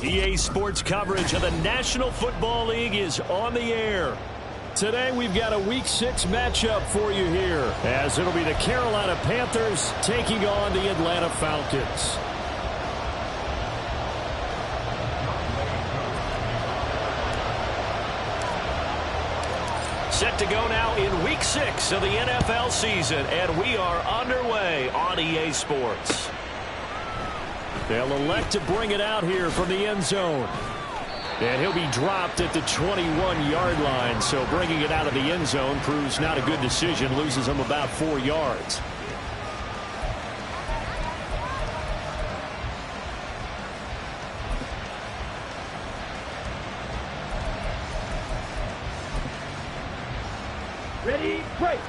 EA Sports coverage of the National Football League is on the air. Today we've got a Week 6 matchup for you here, as it'll be the Carolina Panthers taking on the Atlanta Falcons. Set to go now in Week 6 of the NFL season, and we are underway on EA Sports. They'll elect to bring it out here from the end zone. And he'll be dropped at the 21-yard line, so bringing it out of the end zone proves not a good decision, loses him about 4 yards. Ready, break.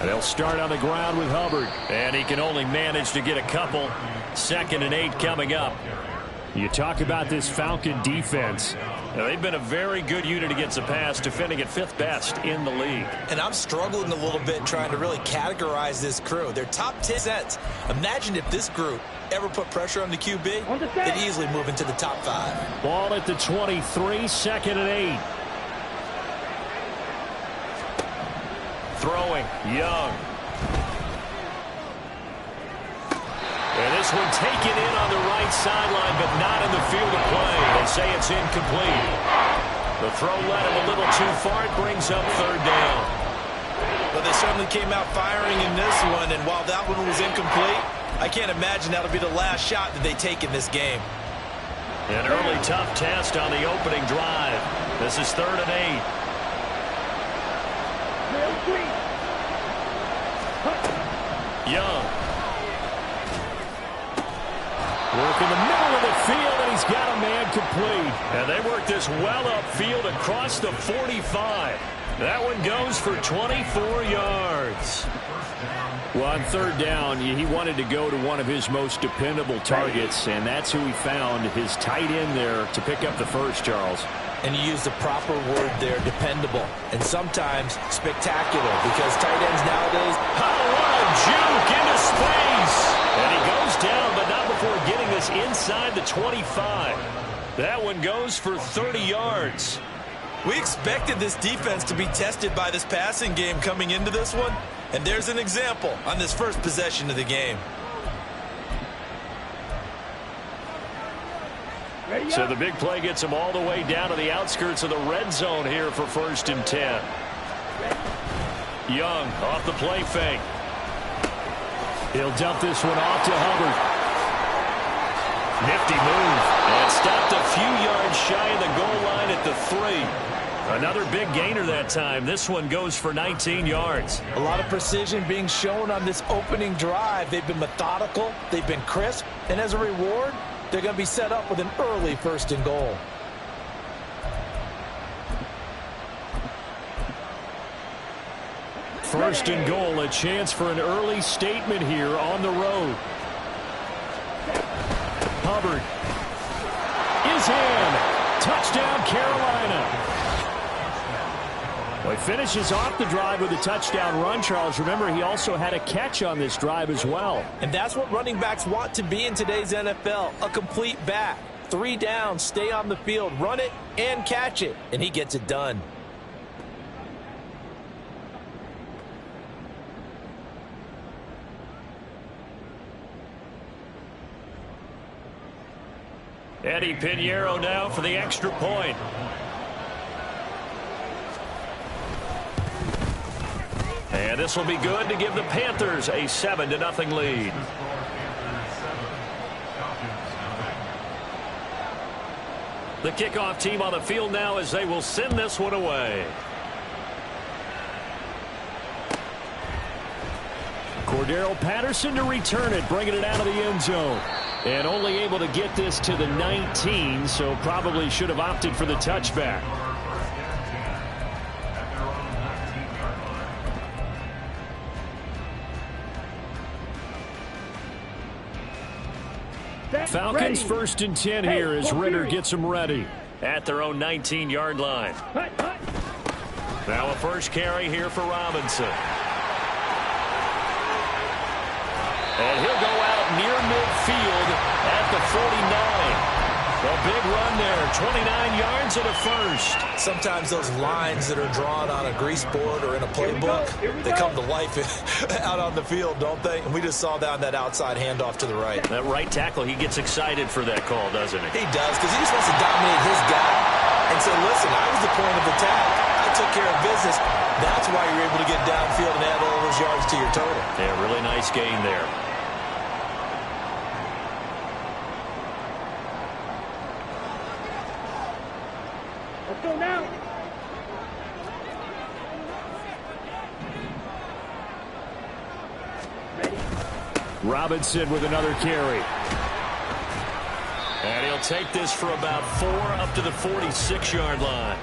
And they'll start on the ground with Hubbard. And he can only manage to get a couple. 2nd and 8 coming up. You talk about this Falcon defense. Now, they've been a very good unit against the pass, defending at 5th best in the league. And I'm struggling a little bit trying to really categorize this crew. They're top 10 sets. Imagine if this group ever put pressure on the QB, they'd easily move into the top 5. Ball at the 23, 2nd and 8. Throwing, Young. And this one taken in on the right sideline, but not in the field of play. They say it's incomplete. The throw led him a little too far. It brings up 3rd down. Well, they certainly came out firing in this one, and while that one was incomplete, I can't imagine that'll be the last shot that they take in this game. An early tough test on the opening drive. This is 3rd and 8. Young. Work in the middle of the field, and he's got a man complete. And they work this well upfield across the 45. That one goes for 24 yards. Well, on 3rd down, he wanted to go to one of his most dependable targets, and that's who he found, his tight end there, to pick up the first, Charles. And you use the proper word there, dependable, and sometimes spectacular, because tight ends nowadays, what a juke into space! And he goes down, but not before getting this inside the 25. That one goes for 30 yards. We expected this defense to be tested by this passing game coming into this one, and there's an example on this first possession of the game. So the big play gets him all the way down to the outskirts of the red zone here for 1st and 10. Young off the play fake. He'll dump this one off to Hubbard. Nifty move. And stopped a few yards shy of the goal line at the 3. Another big gainer that time. This one goes for 19 yards. A lot of precision being shown on this opening drive. They've been methodical. They've been crisp. And as a reward, they're going to be set up with an early 1st and goal. First and goal, a chance for an early statement here on the road. Hubbard is in. Touchdown, Carolina. Well, he finishes off the drive with a touchdown run, Charles. Remember, he also had a catch on this drive as well. And that's what running backs want to be in today's NFL, a complete back. 3 down, stay on the field, run it, and catch it. And he gets it done. Eddie Pinheiro now for the extra point. And this will be good to give the Panthers a 7-0 lead. The kickoff team on the field now as they will send this one away. Cordero Patterson to return it, bringing it out of the end zone. And only able to get this to the 19, so probably should have opted for the touchback. Falcons 1st and 10 here as Ritter gets them ready at their own 19-yard line. Now a first carry here for Robinson. And he'll go out near midfield at the 49. A big run there, 29 yards and a first. Sometimes those lines that are drawn on a grease board or in a playbook, they come to life out on the field, don't they? And we just saw down that outside handoff to the right. That right tackle, he gets excited for that call, doesn't he? He does, because he just wants to dominate his guy and say, listen, I was the point of attack. I took care of business. That's why you're able to get downfield and add all those yards to your total. Yeah, really nice gain there. Let's go now. Ready. Robinson with another carry. And he'll take this for about 4 up to the 46-yard line.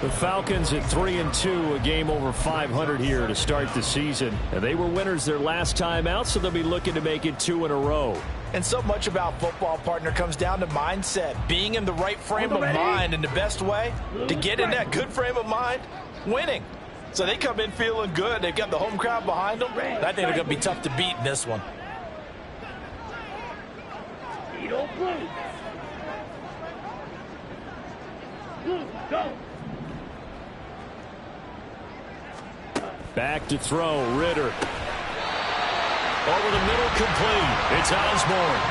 The Falcons at 3-2, a game over 500 here to start the season. And they were winners their last time out, so they'll be looking to make it 2 in a row. And so much about football, partner, comes down to mindset. Being in the right frame of mind, and the best way to get in that good frame of mind, winning. So they come in feeling good. They've got the home crowd behind them. I think they're going to be tough to beat in this one. Go. Back to throw, Ritter. Over the middle, complete. It's Osborne.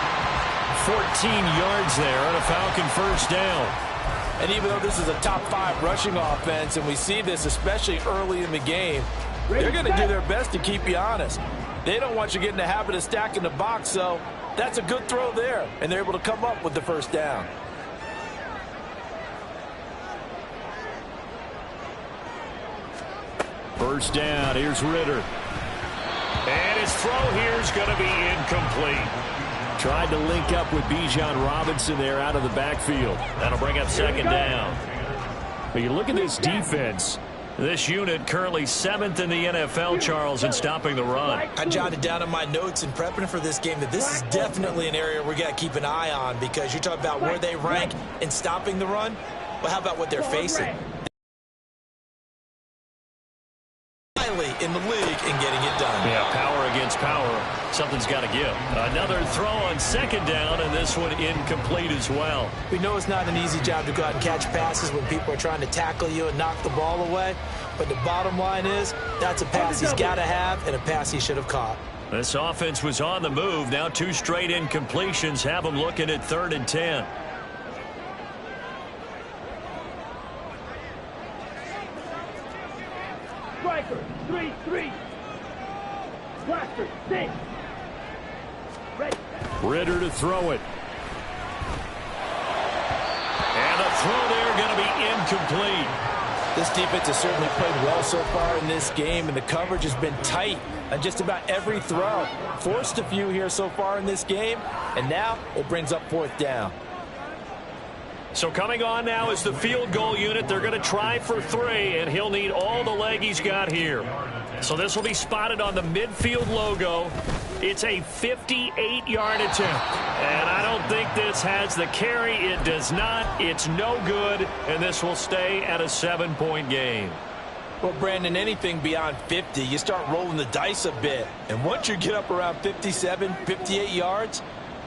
14 yards there on a Falcon first down. And even though this is a top 5 rushing offense, and we see this especially early in the game, they're going to do their best to keep you honest. They don't want you getting the habit of stacking the box, so that's a good throw there, and they're able to come up with the first down. First down, here's Ritter. And his throw here is going to be incomplete. Tried to link up with Bijan Robinson there out of the backfield. That'll bring up second down. But you look at this defense. This unit currently 7th in the NFL, Charles, in stopping the run. I jotted down in my notes in prepping for this game that this is definitely an area we got to keep an eye on, because you talk about where they rank in stopping the run. Well, how about what they're facing? In the league and getting it done. Yeah, power against power. Something's got to give. Another throw on second down, and this one incomplete as well. We know it's not an easy job to go out and catch passes when people are trying to tackle you and knock the ball away. But the bottom line is that's a pass he's got to have and a pass he should have caught. This offense was on the move. Now 2 straight incompletions have them looking at 3rd and 10. Striker, 3-3. Blaster, 6. Ready. Ritter to throw it. And the throw there going to be incomplete. This defense has certainly played well so far in this game, and the coverage has been tight on just about every throw. Forced a few here so far in this game, and now it brings up 4th down. So coming on now is the field goal unit. They're going to try for 3, and he'll need all the leg he's got here. So this will be spotted on the midfield logo. It's a 58-yard attempt. And I don't think this has the carry. It does not. It's no good, and this will stay at a 7-point game. Well, Brandon, anything beyond 50, you start rolling the dice a bit. And once you get up around 57, 58 yards,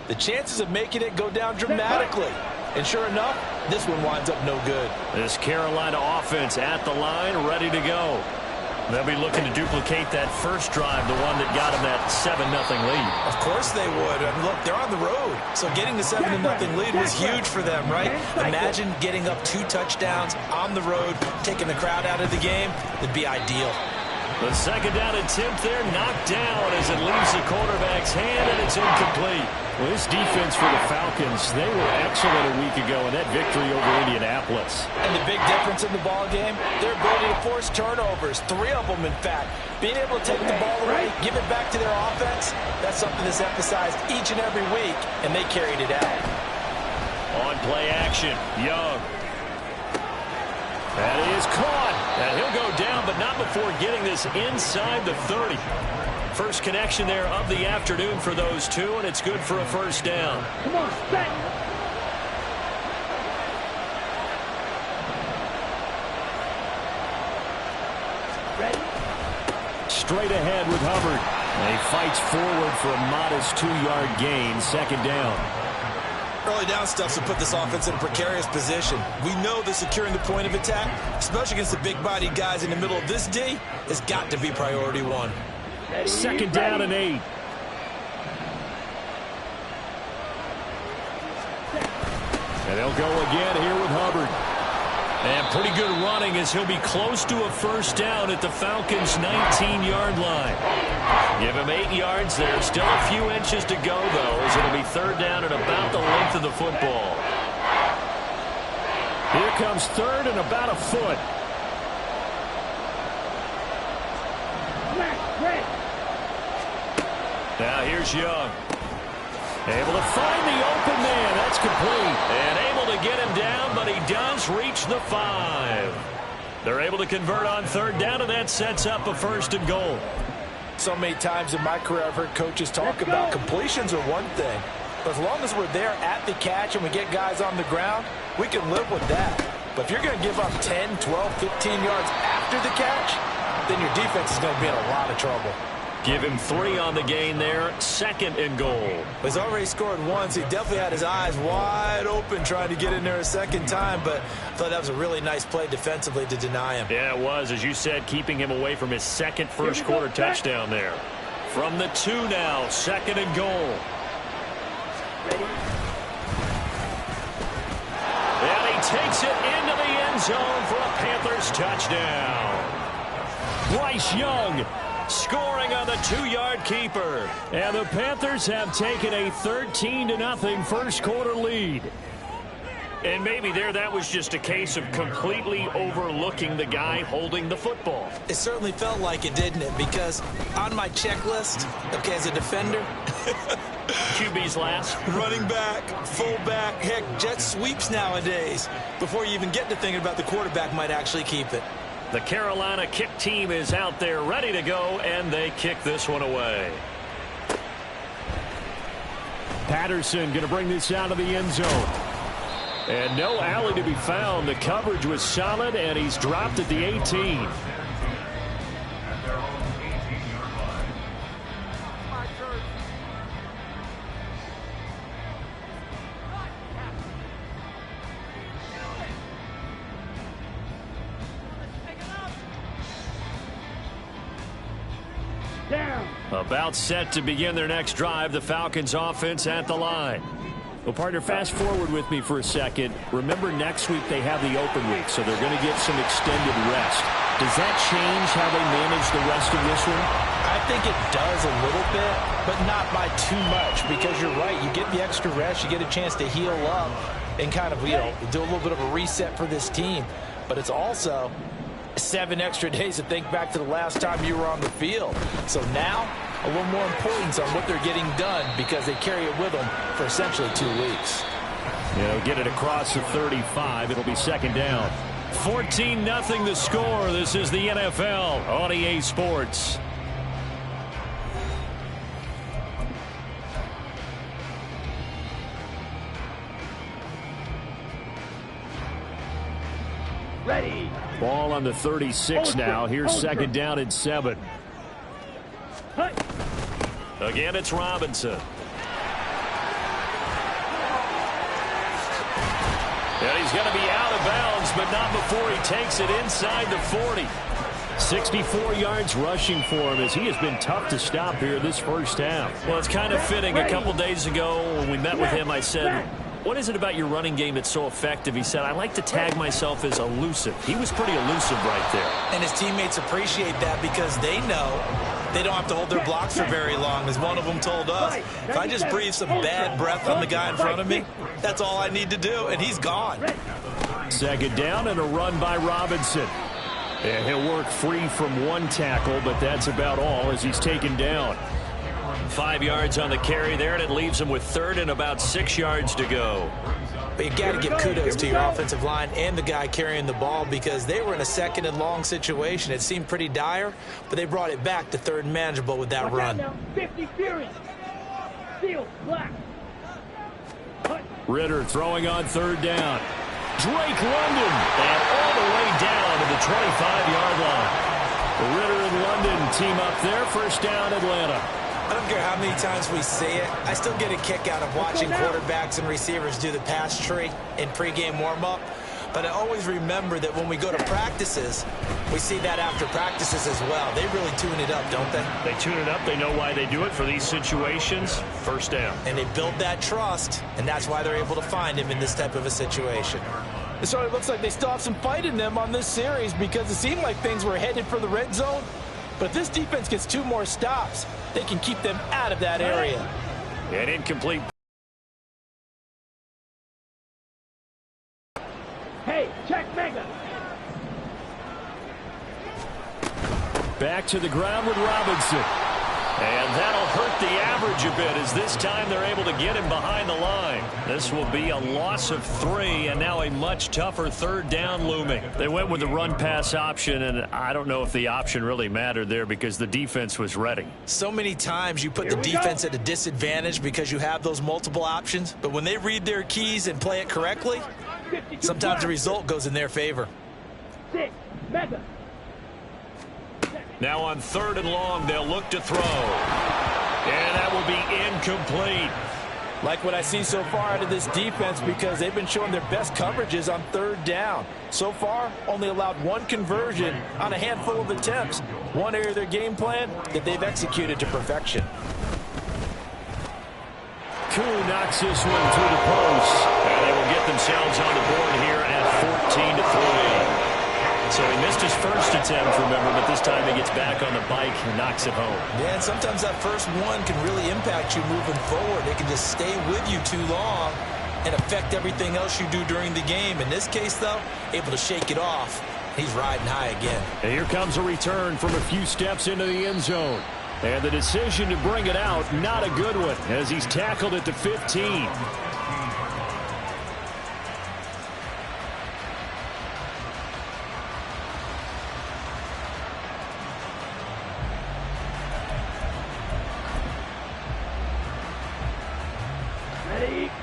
the chances of making it go down dramatically. And sure enough, this one winds up no good. This Carolina offense at the line, ready to go. They'll be looking to duplicate that first drive, the one that got them that 7-0 lead. Of course they would. I mean, look, they're on the road. So getting the 7-0 lead was huge for them, right? Imagine getting up 2 touchdowns on the road, taking the crowd out of the game. It'd be ideal. The second down attempt there knocked down as it leaves the quarterback's hand, and it's incomplete. Well, this defense for the Falcons, they were excellent a week ago in that victory over Indianapolis. And the big difference in the ball game, their ability to force turnovers, 3 of them in fact. Being able to take the ball away, give it back to their offense, that's something that's emphasized each and every week, and they carried it out. On play action, Young. That is caught. And he'll go down, but not before getting this inside the 30. First connection there of the afternoon for those two, and it's good for a first down. Come on, set. Ready? Straight ahead with Hubbard. And he fights forward for a modest 2-yard gain, second down. Early down stuff to put this offense in a precarious position. We know that securing the point of attack, especially against the big-bodied guys in the middle of this D, has got to be priority 1. Ready, Second down and 8. And they'll go again here with Hubbard. And pretty good running as he'll be close to a first down at the Falcons' 19-yard line. Give him 8 yards there. Still a few inches to go, though, as it'll be third down at about the length of the football. Here comes third and about a foot. Now here's Young. Able to find the open man. That's complete. And able to get him down, but he does reach the 5. They're able to convert on third down, and that sets up a first and goal. So many times in my career I've heard coaches talk about completions are one thing. But as long as we're there at the catch and we get guys on the ground, we can live with that. But if you're going to give up 10, 12, 15 yards after the catch, then your defense is going to be in a lot of trouble. Give him 3 on the gain there. Second and goal. He's already scored once. He definitely had his eyes wide open trying to get in there a second time, but I thought that was a really nice play defensively to deny him. Yeah, it was, as you said, keeping him away from his second first-quarter touchdown there. From the 2 now, second and goal. Ready? And he takes it into the end zone for a Panthers touchdown. Bryce Young scoring on the 2-yard keeper. And the Panthers have taken a 13-0 first-quarter lead. And maybe there that was just a case of completely overlooking the guy holding the football. It certainly felt like it, didn't it? Because on my checklist, okay, as a defender, QB's last. running back, fullback, heck, jet sweeps nowadays. Before you even get to thinking about the quarterback might actually keep it. The Carolina kick team is out there ready to go, and they kick this one away. Patterson going to bring this out of the end zone. And no alley to be found. The coverage was solid, and he's dropped at the 18. Down. About set to begin their next drive. The Falcons offense at the line. Well, partner, fast forward with me for a second. Remember, next week they have the open week, so they're going to get some extended rest. Does that change how they manage the rest of this one? I think it does a little bit, but not by too much, because you're right. You get the extra rest, you get a chance to heal up and kind of, do a little bit of a reset for this team. But it's also 7 extra days to think back to the last time you were on the field. So now, a little more importance on what they're getting done because they carry it with them for essentially 2 weeks. Get it across the 35. It'll be second down. 14-0 the score. This is the NFL on EA Sports. Ready. Ball on the 36 now. Here's second down and 7. Hey. Again, it's Robinson. And he's going to be out of bounds, but not before he takes it inside the 40. 64 yards rushing for him as he has been tough to stop here this first half. Well, it's kind of fitting. A couple days ago when we met with him, I said, what is it about your running game that's so effective? He said, I like to tag myself as elusive. He was pretty elusive right there. And his teammates appreciate that because they know they don't have to hold their blocks for very long. As one of them told us, if I just breathe some bad breath on the guy in front of me, that's all I need to do, and he's gone. Second down and a run by Robinson. And he'll work free from one tackle, but that's about all as he's taken down. 5 yards on the carry there, and it leaves him with third and about 6 yards to go. But you got to give kudos to your offensive line and the guy carrying the ball because they were in a second and long situation. It seemed pretty dire, but they brought it back to third and manageable with that run. 50 series. Seal, black. Ritter throwing on third down. Drake London, and all the way down to the 25-yard line. Ritter and London team up there. First down, Atlanta. I don't care how many times we see it. I still get a kick out of watching quarterbacks and receivers do the pass tree in pregame warm-up. But I always remember that when we go to practices, we see that after practices as well. They really tune it up, don't they? They tune it up. They know why they do it for these situations. First down. And they build that trust, and that's why they're able to find him in this type of a situation. It sort of looks like they still have some fight in them on this series because it seemed like things were headed for the red zone. But if this defense gets 2 more stops, they can keep them out of that area. And incomplete. Hey, check mega. Back to the ground with Robinson. And that'll hurt the average a bit as this time they're able to get him behind the line. This will be a loss of 3 and now a much tougher third down looming. They went with the run-pass option, and I don't know if the option really mattered there because the defense was ready. So many times you put the defense at a disadvantage because you have those multiple options, but when they read their keys and play it correctly, sometimes the result goes in their favor. 6, mega. Now on third and long, they'll look to throw. And that will be incomplete. Like what I see so far out of this defense because they've been showing their best coverages on third down. So far, only allowed 1 conversion on a handful of attempts. One area of their game plan that they've executed to perfection. Koo knocks this one through the post. And they will get themselves on the board here at 14-3. So he missed his first attempt, remember, but this time he gets back on the bike and knocks it home. Yeah, and sometimes that first one can really impact you moving forward. It can just stay with you too long and affect everything else you do during the game. In this case, though, able to shake it off. He's riding high again. And here comes a return from a few steps into the end zone. And the decision to bring it out, not a good one, as he's tackled at the 15.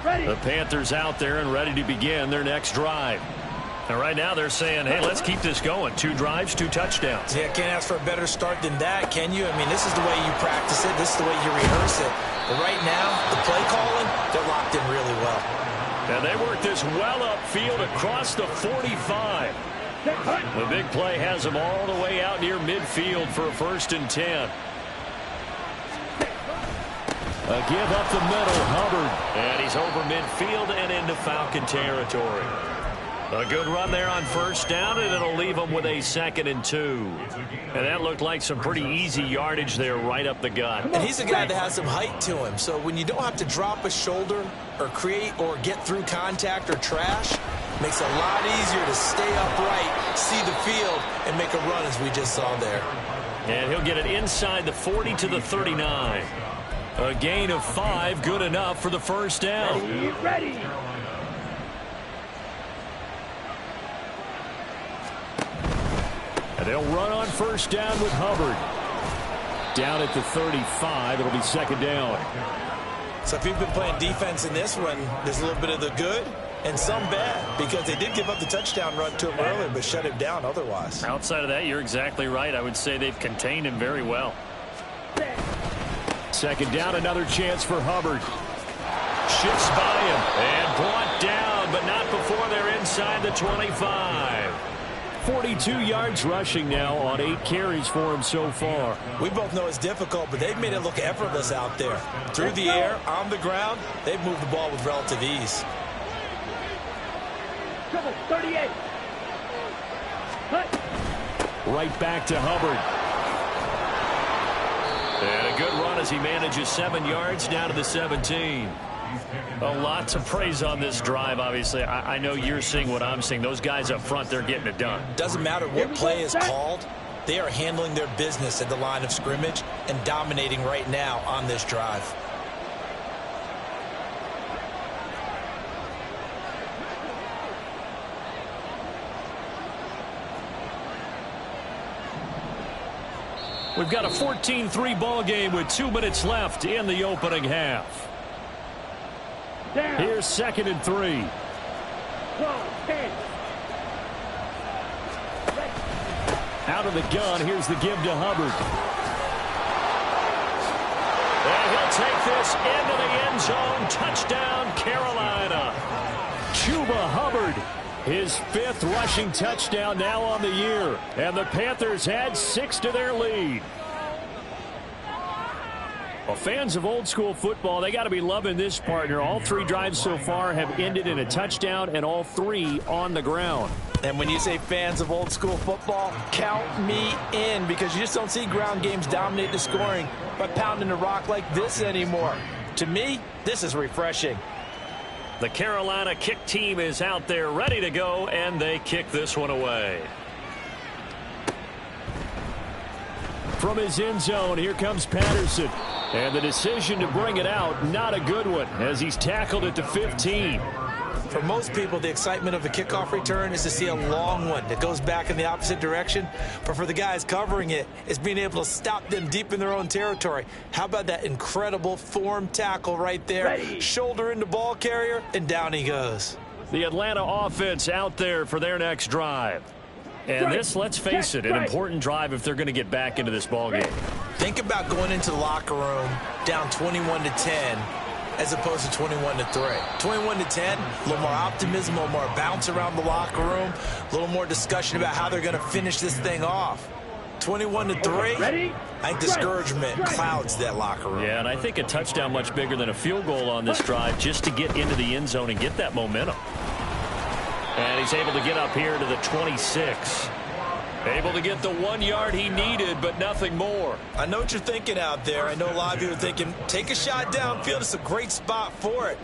The Panthers out there and ready to begin their next drive. And right now they're saying, hey, let's keep this going. 2 drives, 2 touchdowns. Yeah, can't ask for a better start than that, can you? I mean, this is the way you practice it. This is the way you rehearse it. But right now, the play calling, they're locked in really well. And they work this well upfield across the 45. The big play has them all the way out near midfield for a 1st and 10. A give up the middle, Hubbard. And he's over midfield and into Falcon territory. A good run there on first down, and it'll leave them with a 2nd and 2. And that looked like some pretty easy yardage there right up the gut. And he's a guy that has some height to him. So when you don't have to drop a shoulder or create or get through contact or trash, makes it a lot easier to stay upright, see the field, and make a run as we just saw there. And he'll get it inside the 40 to the 39. A gain of 5, good enough for the first down. Ready. And they'll run on first down with Hubbard. Down at the 35, it'll be 2nd down. So if you've been playing defense in this one, there's a little bit of the good and some bad because they did give up the touchdown run to him earlier but shut him down otherwise. Outside of that, you're exactly right. I would say they've contained him very well. 2nd down, another chance for Hubbard. Shifts by him and brought down, but not before they're inside the 25. 42 yards rushing now on 8 carries for him so far. We both know it's difficult, but they've made it look effortless out there. Through the air, on the ground, they've moved the ball with relative ease. Trouble, 38. Cut. Right back to Hubbard. And a good run as he manages 7 yards down to the 17. A lot to praise on this drive, obviously. I know you're seeing what I'm seeing. Those guys up front, they're getting it done. Doesn't matter what play is called. They are handling their business at the line of scrimmage and dominating right now on this drive. We've got a 14-3 ball game with 2 minutes left in the opening half. Down. Here's 2nd and 3. 12, 10. Out of the gun, here's the give to Hubbard. And he'll take this into the end zone. Touchdown, Carolina. Chuba Hubbard, his 5th rushing touchdown now on the year. And the Panthers had 6 to their lead. Well, fans of old school football, they got to be loving this partner. All 3 drives so far have ended in a touchdown, and all 3 on the ground. And when you say fans of old school football, count me in, because you just don't see ground games dominate the scoring by pounding the rock like this anymore. To me, this is refreshing. The Carolina kick team is out there ready to go, and they kick this one away. From his end zone, here comes Patterson. And the decision to bring it out, not a good one, as he's tackled at the 15. For most people, the excitement of a kickoff return is to see a long one that goes back in the opposite direction. But for the guys covering it, it's being able to stop them deep in their own territory. How about that incredible form tackle right there? Ready. Shoulder into ball carrier, and down he goes. The Atlanta offense out there for their next drive. And this, let's face it, an important drive if they're going to get back into this ballgame. Think about going into the locker room down 21-10 as opposed to 21-3. 21-10, a little more optimism, a little more bounce around the locker room, a little more discussion about how they're going to finish this thing off. 21-3, I think discouragement clouds that locker room. Yeah, and I think a touchdown much bigger than a field goal on this drive just to get into the end zone and get that momentum. And he's able to get up here to the 26. Able to get the 1 yard he needed, but nothing more. I know what you're thinking out there. I know a lot of you are thinking, take a shot downfield. It's a great spot for it.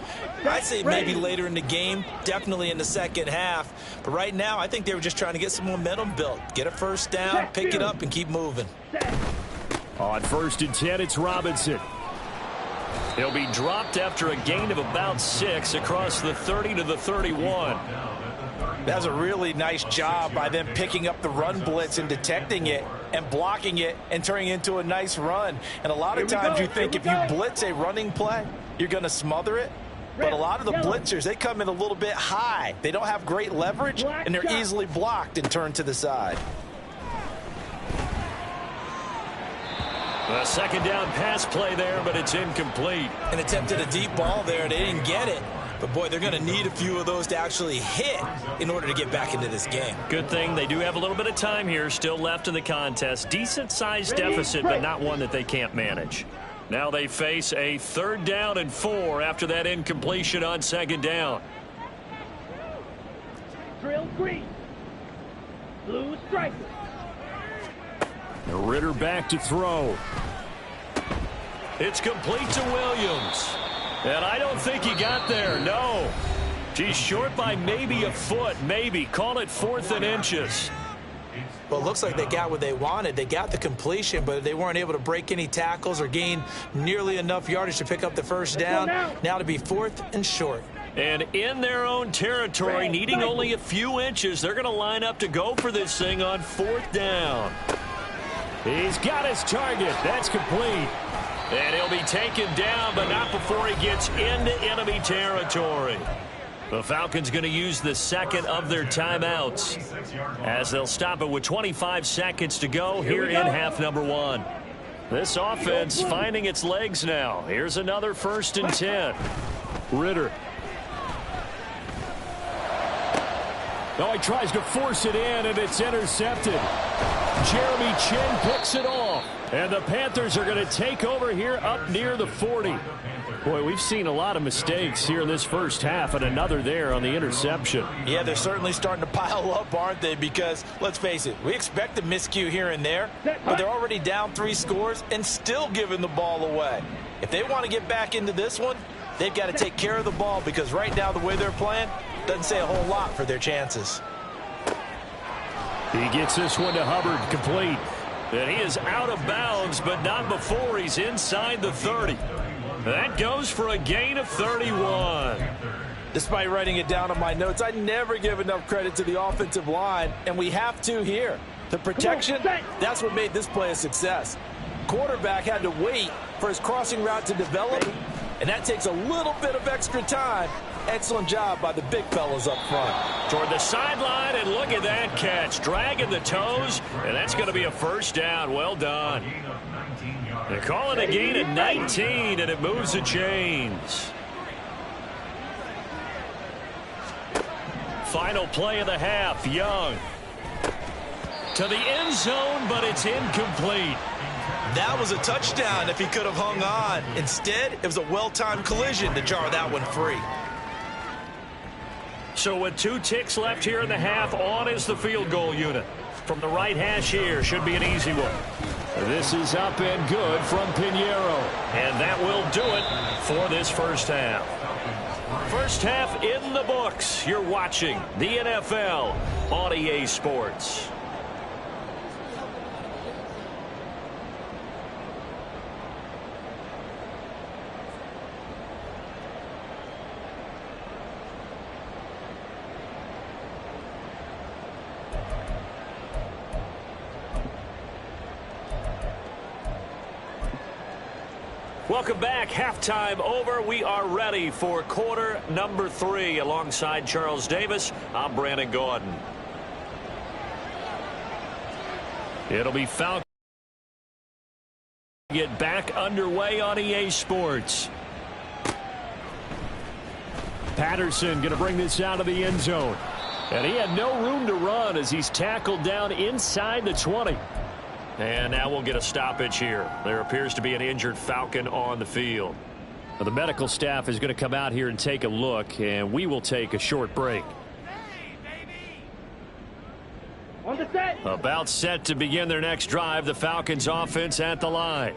I'd say maybe later in the game, definitely in the second half. But right now, I think they were just trying to get some momentum built. Get a first down, pick it up, and keep moving. On 1st and 10, it's Robinson. He'll be dropped after a gain of about 6 across the 30 to the 31. That's a really nice job by them picking up the run blitz and detecting it and blocking it and turning it into a nice run. And a lot of times you think if you blitz a running play, you're going to smother it. But a lot of the blitzers, they come in a little bit high. They don't have great leverage, and they're easily blocked and turned to the side. A 2nd down pass play there, but it's incomplete. And attempted a deep ball there. They didn't get it. But, boy, they're going to need a few of those to actually hit in order to get back into this game. Good thing they do have a little bit of time here still left in the contest. Decent-sized deficit, but not one that they can't manage. Now they face a 3rd down and 4 after that incompletion on 2nd down. Drill green. Blue striker. Ritter back to throw. It's complete to Williams. And I don't think he got there, no. He's short by maybe a foot, maybe. Call it 4th and inches. Well, it looks like they got what they wanted. They got the completion, but they weren't able to break any tackles or gain nearly enough yardage to pick up the first down. Now to be 4th and short. And in their own territory, needing only a few inches, they're going to line up to go for this thing on 4th down. He's got his target. That's complete. And he'll be taken down, but not before he gets into enemy territory. The Falcons going to use the 2nd of their timeouts as they'll stop it with 25 seconds to go here in half number 1. This offense finding its legs now. Here's another 1st and 10. Ritter. Oh, he tries to force it in, and it's intercepted. Jeremy Chin picks it off. And the Panthers are going to take over here up near the 40. Boy, we've seen a lot of mistakes here in this first half, and another there on the interception. Yeah, they're certainly starting to pile up, aren't they? Because, let's face it, we expect a miscue here and there, but they're already down 3 scores and still giving the ball away. If they want to get back into this one, they've got to take care of the ball, because right now the way they're playing doesn't say a whole lot for their chances. He gets this one to Hubbard, complete. And he is out of bounds, but not before he's inside the 30. That goes for a gain of 31. Despite writing it down on my notes, I never give enough credit to the offensive line, and we have to here. The protection, that's what made this play a success. Quarterback had to wait for his crossing route to develop, and that takes a little bit of extra time. Excellent job by the big fellas up front. Toward the sideline, and look at that catch. Dragging the toes, and that's going to be a first down. Well done. They call it a gain of 19, and it moves the chains. Final play of the half, Young. To the end zone, but it's incomplete. That was a touchdown if he could have hung on. Instead, it was a well-timed collision to jar that one free. So with 2 ticks left here in the half, on is the field goal unit. From the right hash here, should be an easy one. This is up and good from Pinheiro. And that will do it for this first half. First half in the books. You're watching the NFL on EA Sports. Welcome back. Halftime over. We are ready for quarter number 3. Alongside Charles Davis, I'm Brandon Gordon. It'll be Falcons get back underway on EA Sports. Patterson going to bring this out of the end zone. And he had no room to run as he's tackled down inside the 20. And now we'll get a stoppage here. There appears to be an injured Falcon on the field. Now, the medical staff is going to come out here and take a look, and we will take a short break. On the set. About set to begin their next drive, the Falcons offense at the line.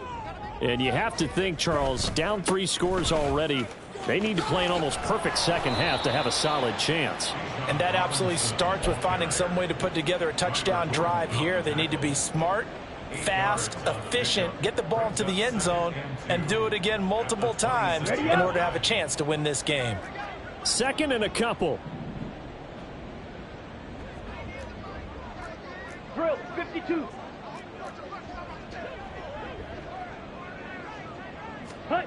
And you have to think, Charles, down 3 scores already. They need to play an almost perfect second half to have a solid chance. And that absolutely starts with finding some way to put together a touchdown drive here. They need to be smart, fast, efficient, get the ball into the end zone, and do it again multiple times in order to have a chance to win this game. Second and a couple. Drill 52. Hut.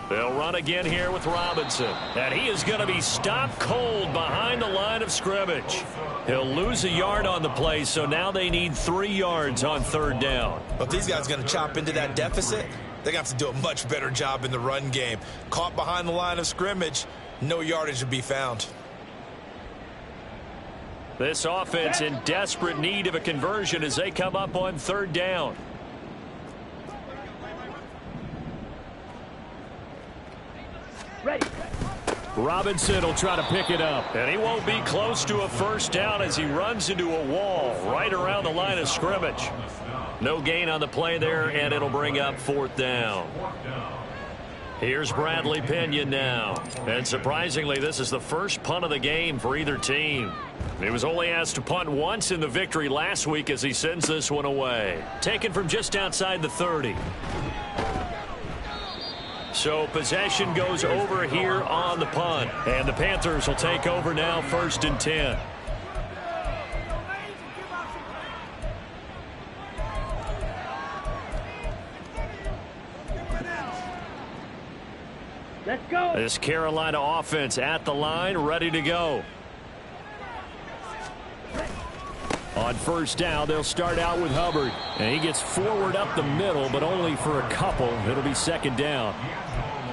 They'll run again here with Robinson. And he is going to be stopped cold behind the line of scrimmage. He'll lose a yard on the play, so now they need 3 yards on 3rd down. But if these guys are going to chop into that deficit, they're going to have to do a much better job in the run game. Caught behind the line of scrimmage, no yardage to be found. This offense in desperate need of a conversion as they come up on 3rd down. Ready. Robinson will try to pick it up, and he won't be close to a first down as he runs into a wall right around the line of scrimmage. No gain on the play there, and it'll bring up 4th down. Here's Bradley Pinion now. And surprisingly, this is the first punt of the game for either team. He was only asked to punt once in the victory last week as he sends this one away. Taken from just outside the 30. So possession goes over here on the punt. And the Panthers will take over now, 1st and 10. Let's go. This Carolina offense at the line, ready to go. On 1st down, they'll start out with Hubbard. And he gets forward up the middle, but only for a couple. It'll be 2nd down.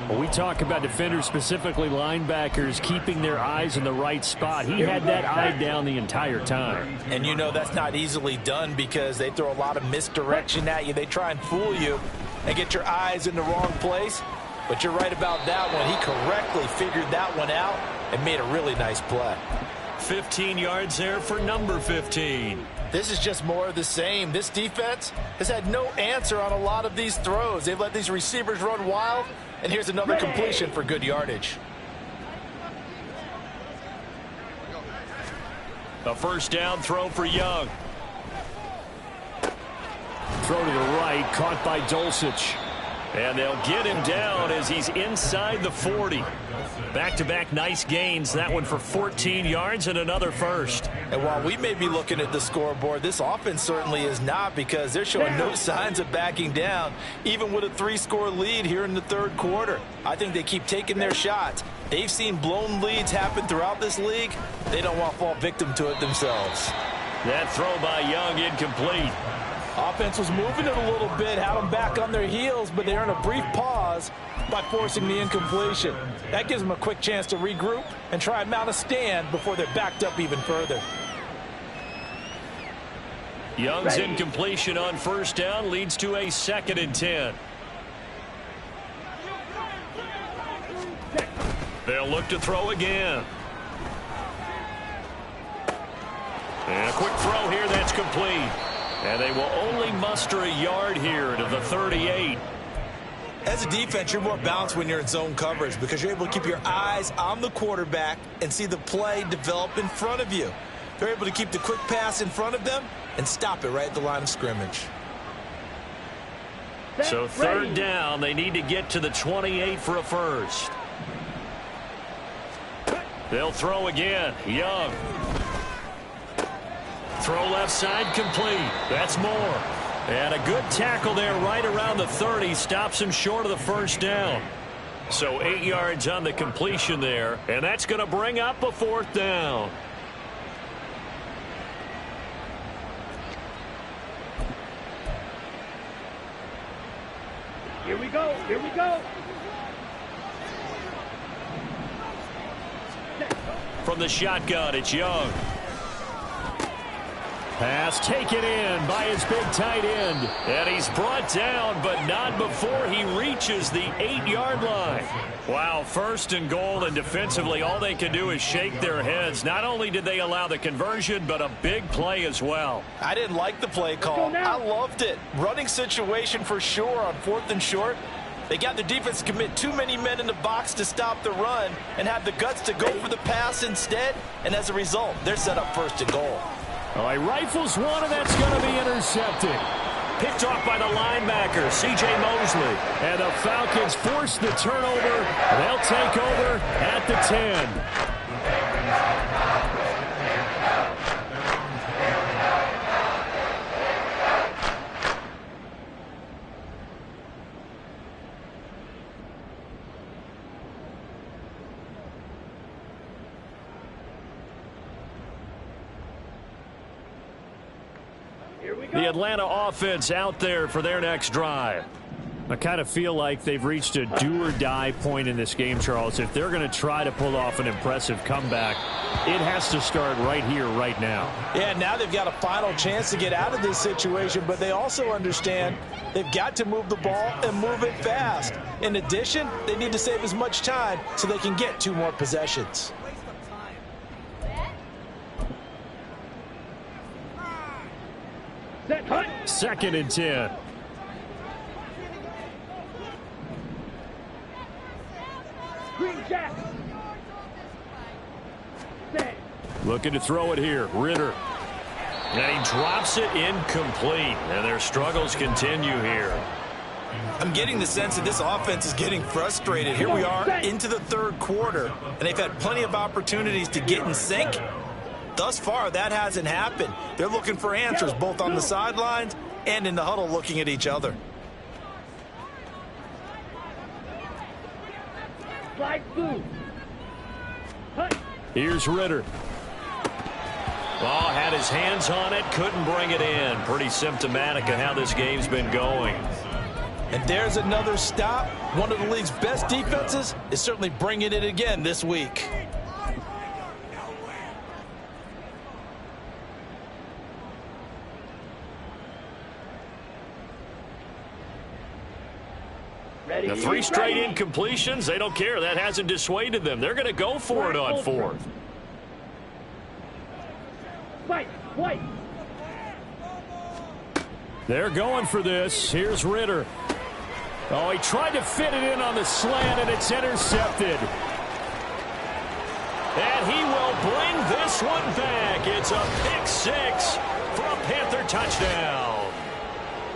Well, we talk about defenders, specifically linebackers, keeping their eyes in the right spot. He had that eye down the entire time. And you know that's not easily done because they throw a lot of misdirection at you. They try and fool you and get your eyes in the wrong place. But you're right about that one. He correctly figured that one out and made a really nice play. 15 yards there for number 15. This is just more of the same. This defense has had no answer on a lot of these throws. They've let these receivers run wild, and here's another completion for good yardage. A first down throw for Young. Throw to the right, caught by Dulcich. And they'll get him down as he's inside the 40. Back-to-back nice gains. That one for 14 yards and another first. And while we may be looking at the scoreboard, this offense certainly is not, because they're showing no signs of backing down, even with a 3-score lead here in the third quarter. I think they keep taking their shots. They've seen blown leads happen throughout this league. They don't want to fall victim to it themselves. That throw by Young incomplete. Offense was moving it a little bit, had them back on their heels, but they're in a brief pause by forcing the incompletion. That gives them a quick chance to regroup and try and mount a stand before they're backed up even further. Young's incompletion on first down leads to a 2nd and 10. They'll look to throw again. And a quick throw here that's complete. And they will only muster a yard here to the 38. As a defense, you're more balanced when you're in zone coverage because you're able to keep your eyes on the quarterback and see the play develop in front of you. They're able to keep the quick pass in front of them and stop it right at the line of scrimmage. So third down, they need to get to the 28 for a first. They'll throw again. Young. Throw left side complete. That's more. And a good tackle there right around the 30. Stops him short of the first down. So 8 yards on the completion there. And that's going to bring up a 4th down. Here we go. Here we go. From the shotgun, it's Young. Pass taken in by his big tight end. And he's brought down, but not before he reaches the 8-yard line. Wow, 1st and goal, and defensively all they can do is shake their heads. Not only did they allow the conversion, but a big play as well. I didn't like the play call. I loved it. Running situation for sure on 4th and short. They got the defense to commit too many men in the box to stop the run and have the guts to go for the pass instead. And as a result, they're set up 1st and goal. All right, rifles one, and that's going to be intercepted. Picked off by the linebacker, C.J. Mosley. And the Falcons force the turnover. They'll take over at the 10. The Atlanta offense out there for their next drive. I kind of feel like they've reached a do-or-die point in this game, Charles. If they're going to try to pull off an impressive comeback, it has to start right here, right now. Yeah, now they've got a final chance to get out of this situation, but they also understand they've got to move the ball and move it fast. In addition, they need to save as much time so they can get 2 more possessions. Set, hut. 2nd and 10. Green jack. Set. Looking to throw it here. Ritter. And he drops it incomplete. And their struggles continue here. I'm getting the sense that this offense is getting frustrated. Here we are into the 3rd quarter, and they've had plenty of opportunities to get in sync. Thus far, that hasn't happened. They're looking for answers both on the sidelines and in the huddle looking at each other. Slide through. Hut. Here's Ritter. Oh, had his hands on it, couldn't bring it in. Pretty symptomatic of how this game's been going. And there's another stop. One of the league's best defenses is certainly bringing it again this week. The 3 straight incompletions, they don't care. That hasn't dissuaded them. They're going to go for it on 4th. White. They're going for this. Here's Ritter. Oh, he tried to fit it in on the slant, and it's intercepted. And he will bring this one back. It's a pick 6 for a Panther touchdown.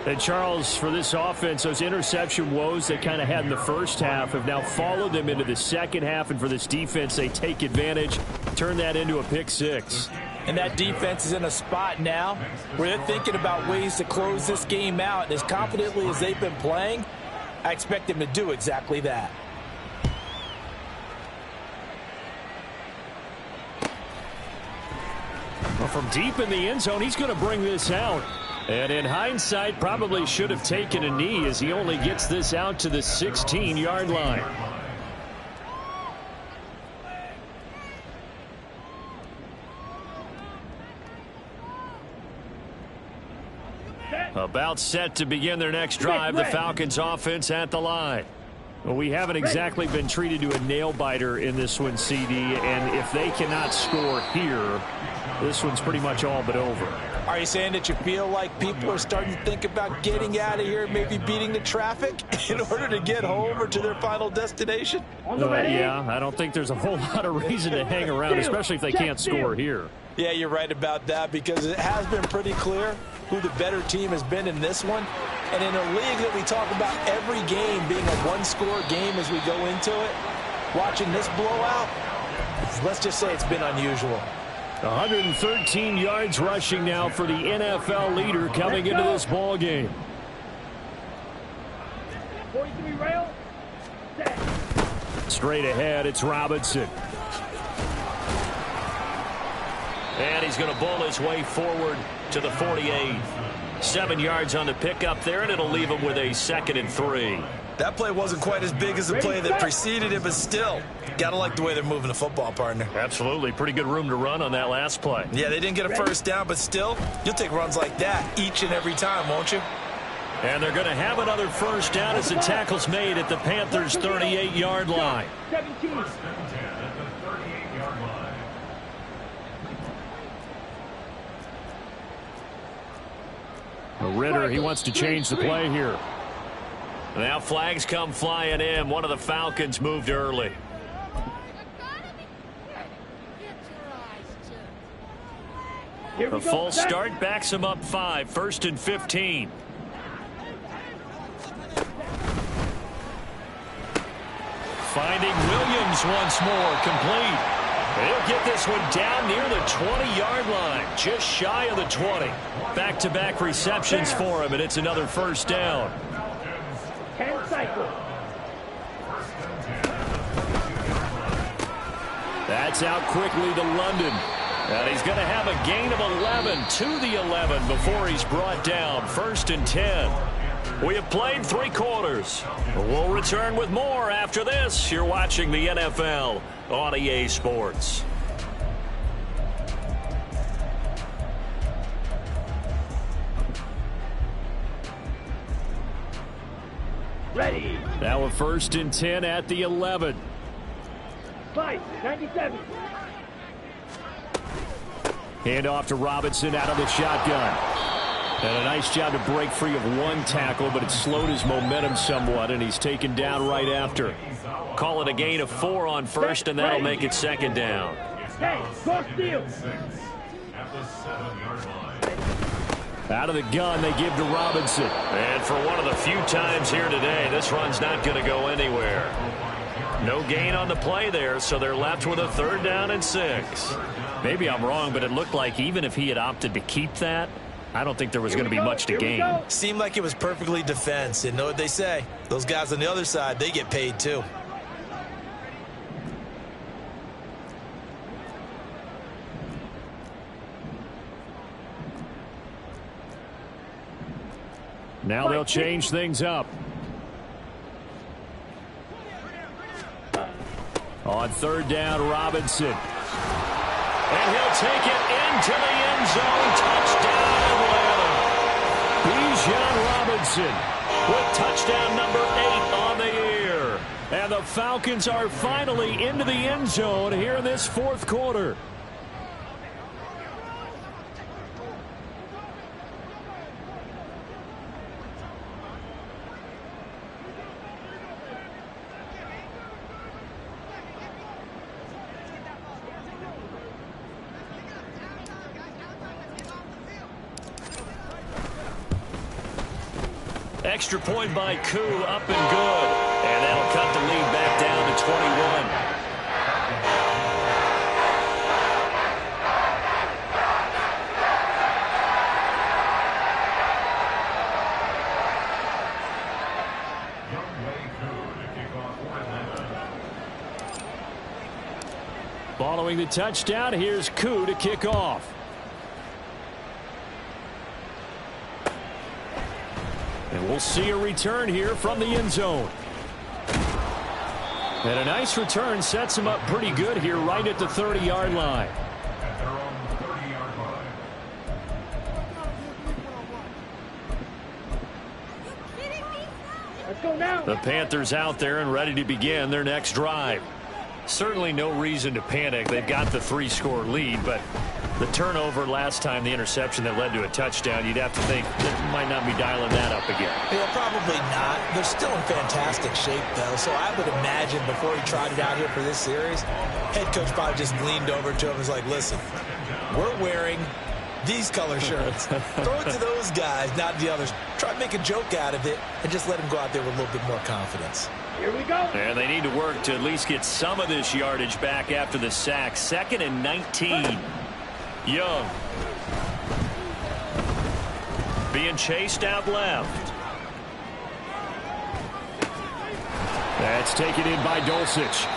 And, Charles, for this offense, those interception woes they kind of had in the first half have now followed them into the second half. And for this defense, they take advantage, turn that into a pick 6. And that defense is in a spot now where they're thinking about ways to close this game out. And as confidently as they've been playing, I expect them to do exactly that. Well, from deep in the end zone, he's going to bring this out. And in hindsight, probably should have taken a knee as he only gets this out to the 16-yard line. About set to begin their next drive, the Falcons offense at the line. Well, we haven't exactly been treated to a nail-biter in this one, CD, and if they cannot score here, this one's pretty much all but over. Are you saying that you feel like people are starting to think about getting out of here, maybe beating the traffic in order to get home or to their final destination? Yeah, I don't think there's a whole lot of reason to hang around, especially if they can't score here. Yeah, you're right about that because it has been pretty clear who the better team has been in this one. And in a league that we talk about every game being a one-score game as we go into it, watching this blowout, let's just say it's been unusual. 113 yards rushing now for the NFL leader coming into this ball game. 43 rail. Set. Straight ahead, it's Robinson. And he's going to bowl his way forward to the 48. 7 yards on the pickup there, and it'll leave him with a 2nd and 3. That play wasn't quite as big as the play that preceded it, but still, gotta like the way they're moving the football, partner. Absolutely. Pretty good room to run on that last play. Yeah, they didn't get a first down, but still, you'll take runs like that each and every time, won't you? And they're going to have another first down as the tackle's made at the Panthers' 38-yard line. 17. Ritter, he wants to change the play here. Now flags come flying in. One of the Falcons moved early. The full start backs him up 5. 1st and 15. Finding Williams once more, complete. He'll get this one down near the 20-yard line, just shy of the 20. Back-to-back receptions for him, and it's another first down. 10 cycle. That's out quickly to London. And he's going to have a gain of 11 to the 11 before he's brought down. 1st and 10. We have played 3 quarters. We'll return with more after this. You're watching the NFL on EA Sports. Ready. Now a 1st and 10 at the 11. 97. Hand off to Robinson out of the shotgun. And a nice job to break free of one tackle, but it slowed his momentum somewhat, and he's taken down right after. Call it a gain of 4 on 1st, and that'll make it 2nd down. Hey, go steal. Out of the gun, they give to Robinson. And for one of the few times here today, this run's not going to go anywhere. No gain on the play there, so they're left with a 3rd down and 6. Maybe I'm wrong, but it looked like even if he had opted to keep that, I don't think there was going to be much to gain. Seemed like it was perfectly defense. And know what they say? Those guys on the other side, they get paid too. Now they'll change things up. On third down, Robinson. And he'll take it into the end zone. Touchdown, Atlanta. Bijan Robinson with touchdown number 8 on the year. And the Falcons are finally into the end zone here in this fourth quarter. Extra point by Koo, up and good. And that'll cut the lead back down to 21. Following the touchdown, here's Koo to kick off. And we'll see a return here from the end zone. And a nice return sets him up pretty good here right at the 30-yard line. Let's go now. The Panthers out there and ready to begin their next drive. Certainly no reason to panic. They've got the 3-score lead, but the turnover last time, the interception that led to a touchdown, you'd have to think that might not be dialing that up again. Yeah, probably not. They're still in fantastic shape, though, so I would imagine before he tried it out here for this series, head coach probably just leaned over to him and was like, listen, we're wearing these color shirts. Throw it to those guys, not the others. Try to make a joke out of it and just let him go out there with a little bit more confidence. Here we go. And they need to work to at least get some of this yardage back after the sack. 2nd and 19. Young. Being chased out left. That's taken in by Dulcich.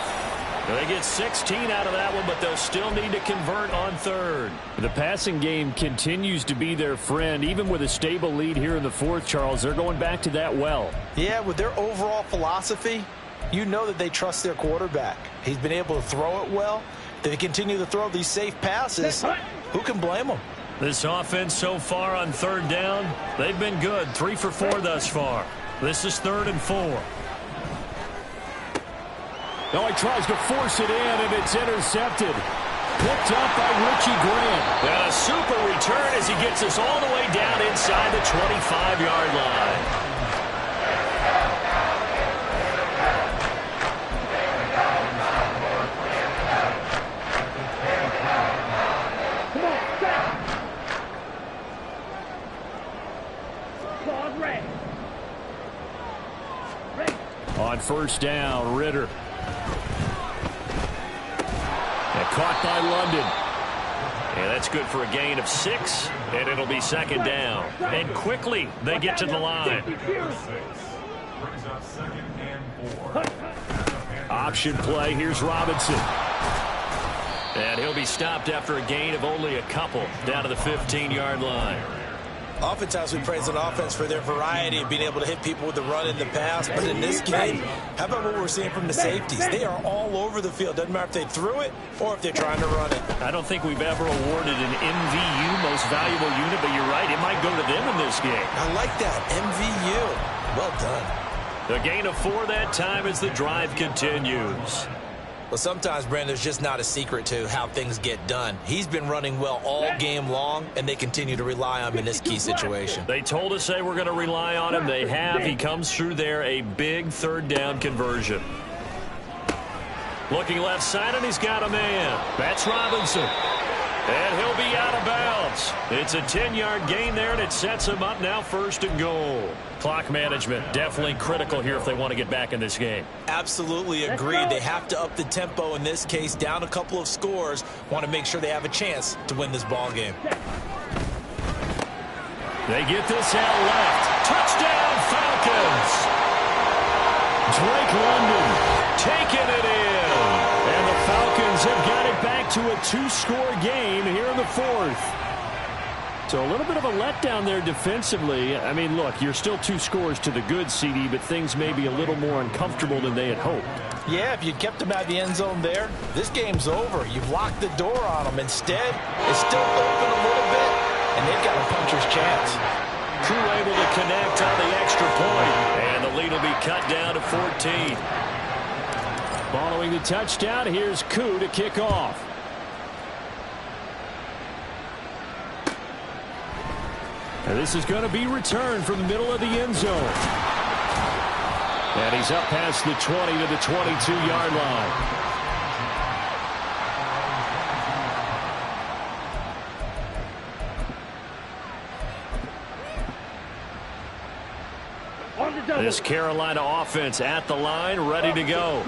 They get 16 out of that one, but they'll still need to convert on third. The passing game continues to be their friend. Even with a stable lead here in the fourth, Charles, they're going back to that well. Yeah, with their overall philosophy, you know that they trust their quarterback. He's been able to throw it well. They continue to throw these safe passes. Who can blame them? This offense so far on third down, they've been good. 3 for 4 thus far. This is 3rd and 4. Oh, he tries to force it in, and it's intercepted. Picked up by Richie Grant. And a super return as he gets us all the way down inside the 25-yard line. Come on, set. Claude Ray. Ray. On first down, Ritter. Caught by London. And that's good for a gain of 6, and it'll be 2nd down. And quickly, they get to the line. Option play, here's Robinson. And he'll be stopped after a gain of only a couple, down to the 15-yard line. Oftentimes we praise an offense for their variety of being able to hit people with the run in the pass. But in this game, how about what we're seeing from the safeties? They are all over the field. Doesn't matter if they threw it or if they're trying to run it. I don't think we've ever awarded an MVU, most valuable unit, but you're right, it might go to them in this game. I like that. MVU. Well done. The gain of 4 that time as the drive continues. Well, sometimes, Brandon, there's just not a secret to how things get done. He's been running well all game long, and they continue to rely on him in this key situation. They told us they were going to rely on him. They have. He comes through there, a big 3rd down conversion. Looking left side, and he's got a man. That's Robinson. And he'll be out of bounds. It's a 10-yard gain there, and it sets him up now 1st and goal. Clock management definitely critical here if they want to get back in this game. Absolutely agreed. They have to up the tempo in this case, down a couple of scores. Want to make sure they have a chance to win this ball game. They get this out left. Touchdown, Falcons. Drake London taking it in. And the Falcons have got it back to a 2-score game here in the 4th. So a little bit of a letdown there defensively. I mean, look, you're still 2 scores to the good, CD, but things may be a little more uncomfortable than they had hoped. Yeah, if you'd kept them out of the end zone there, this game's over. You've locked the door on them. Instead, it's still open a little bit, and they've got a puncher's chance. Crew able to connect on the extra point, and the lead will be cut down to 14. Following the touchdown, here's Koo to kick off. And this is going to be returned from the middle of the end zone. And he's up past the 20 to the 22-yard line. This Carolina offense at the line, ready to go.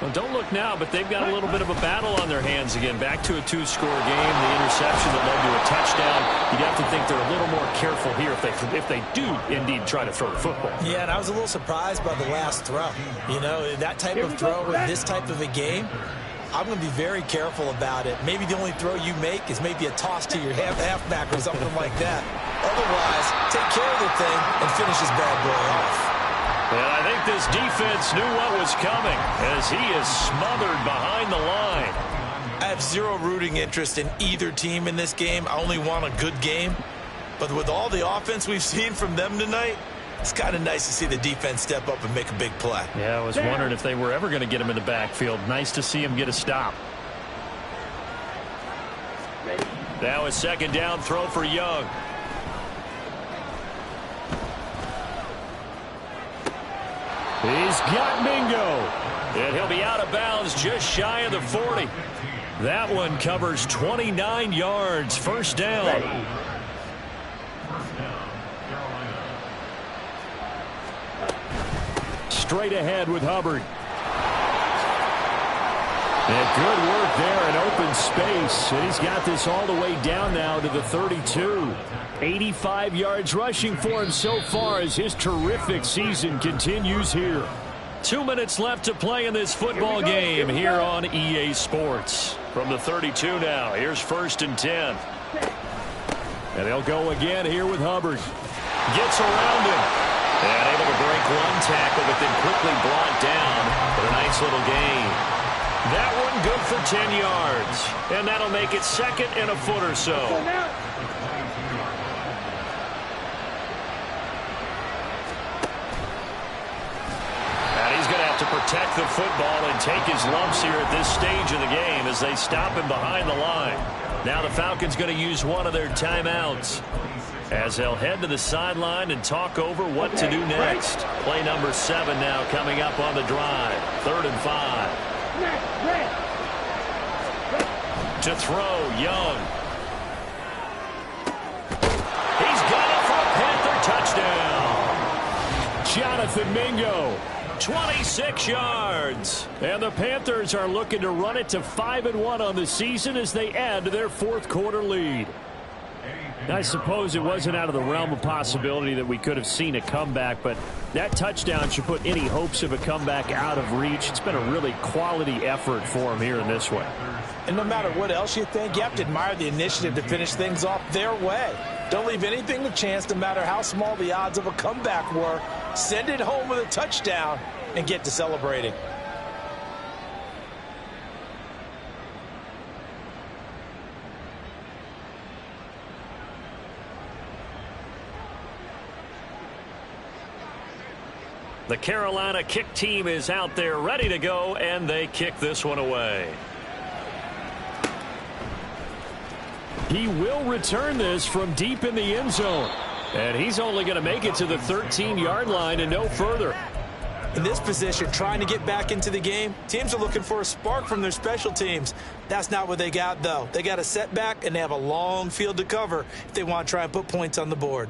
Well, don't look now, but they've got a little bit of a battle on their hands again. Back to a 2-score game. The interception that led to a touchdown. You'd have to think they're a little more careful here if they do indeed try to throw the football. Yeah, and I was a little surprised by the last throw. You know, that type of throw in this type of a game, I'm going to be very careful about it. Maybe the only throw you make is maybe a toss to your halfback or something like that. Otherwise, take care of the thing and finish this bad boy off. And I think this defense knew what was coming as he is smothered behind the line. I have zero rooting interest in either team in this game. I only want a good game. But with all the offense we've seen from them tonight, it's kind of nice to see the defense step up and make a big play. Yeah, I was wondering if they were ever going to get him in the backfield. Nice to see him get a stop. Now a second down throw for Young. He's got Mingo. And he'll be out of bounds just shy of the 40. That one covers 29 yards. First down. Straight ahead with Hubbard. And good work there in open space. And he's got this all the way down now to the 32. 85 yards rushing for him so far as his terrific season continues here. 2 minutes left to play in this football game here on EA Sports. From the 32 now, here's 1st and 10. And they'll go again here with Hubbard. Gets around him. And able to break one tackle, but then quickly brought down for a nice little gain. That one good for 10 yards. And that'll make it 2nd and a foot or so. To protect the football and take his lumps here at this stage of the game as they stop him behind the line. Now the Falcons going to use one of their timeouts as they'll head to the sideline and talk over what to do next. Play number 7 now coming up on the drive. 3rd and 5. To throw, Young. He's got it for a Panther touchdown. Jonathan Mingo. 26 yards. And the Panthers are looking to run it to 5-1 on the season as they add to their 4th quarter lead. I suppose it wasn't out of the realm of possibility that we could have seen a comeback, but that touchdown should put any hopes of a comeback out of reach. It's been a really quality effort for them here in this one. And no matter what else you think, you have to admire the initiative to finish things off their way. Don't leave anything to chance, no matter how small the odds of a comeback were. Send it home with a touchdown and get to celebrating. The Carolina kick team is out there ready to go, and they kick this one away. He will return this from deep in the end zone. And he's only going to make it to the 13-yard line and no further. In this position, trying to get back into the game, teams are looking for a spark from their special teams. That's not what they got, though. They got a setback, and they have a long field to cover if they want to try and put points on the board.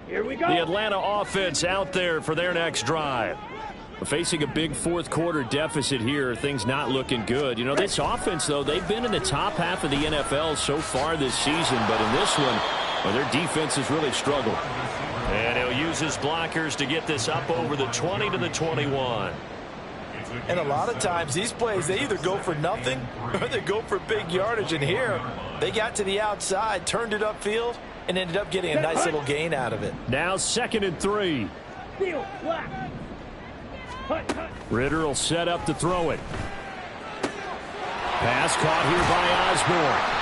Here we go. The Atlanta offense out there for their next drive. Facing a big 4th quarter deficit here, things not looking good. You know, this offense, though, they've been in the top half of the NFL so far this season, but in this one, well, their defense has really struggled. And he'll use his blockers to get this up over the 20 to the 21. And a lot of times these plays, they either go for nothing or they go for big yardage. And here, they got to the outside, turned it upfield, and ended up getting a nice little gain out of it. Now 2nd and 3. Ritter will set up to throw it. Pass caught here by Osborne.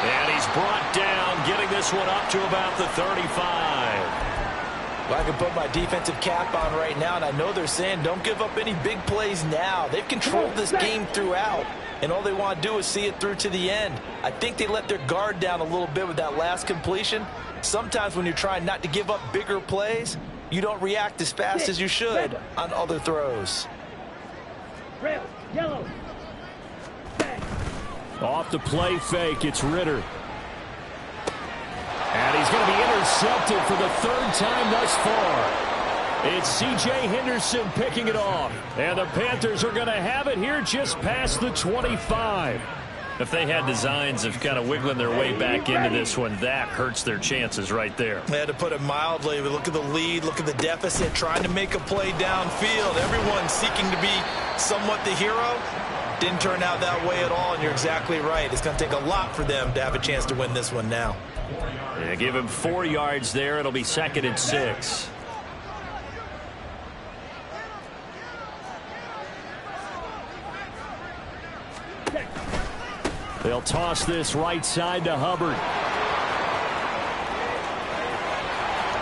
And he's brought down, getting this one up to about the 35. Well, I can put my defensive cap on right now, and I know they're saying don't give up any big plays now. They've controlled this game throughout, and all they want to do is see it through to the end. I think they let their guard down a little bit with that last completion. Sometimes when you're trying not to give up bigger plays, you don't react as fast as you should on other throws. Red, yellow. Off the play fake, it's Ritter. And he's going to be intercepted for the 3rd time thus far. It's C.J. Henderson picking it off. And the Panthers are going to have it here just past the 25. If they had designs of kind of wiggling their way back into this one, that hurts their chances right there. They had to put it mildly. Look at the lead, look at the deficit, trying to make a play downfield. Everyone seeking to be somewhat the hero. Didn't turn out that way at all, and you're exactly right. It's going to take a lot for them to have a chance to win this one now. Yeah, give him 4 yards there. It'll be 2nd and 6. They'll toss this right side to Hubbard.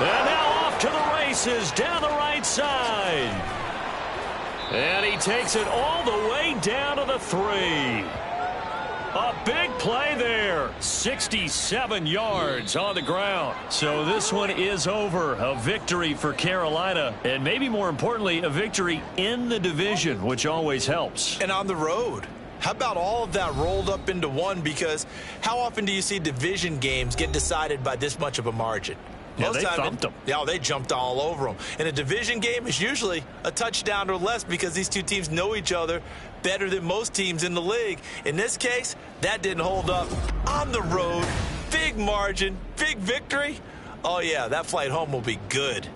And now off to the races down the right side. And he takes it all the way down to the 3. A big play there. 67 yards on the ground. So this one is over. A victory for Carolina. And maybe more importantly, a victory in the division, which always helps. And on the road. How about all of that rolled up into one? Because how often do you see division games get decided by this much of a margin? Yeah, they thumped them. Yeah, they jumped all over them. And a division game is usually a touchdown or less because these two teams know each other better than most teams in the league. In this case, that didn't hold up. On the road, big margin, big victory. Oh, yeah, that flight home will be good.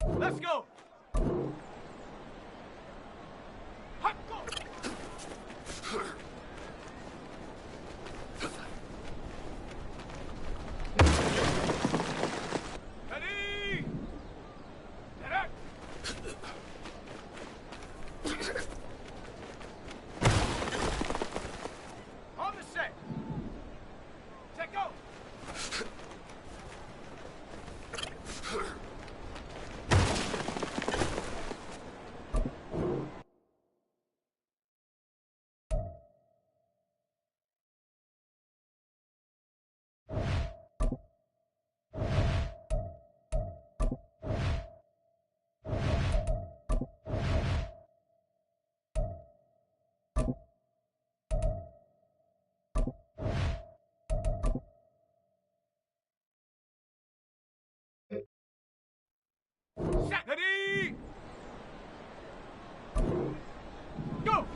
Let's go. Hot go. Ready. Direct. On the set. Set go. Set. Ready. Go.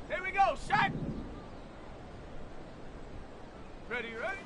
Here we go. Set. Ready, ready.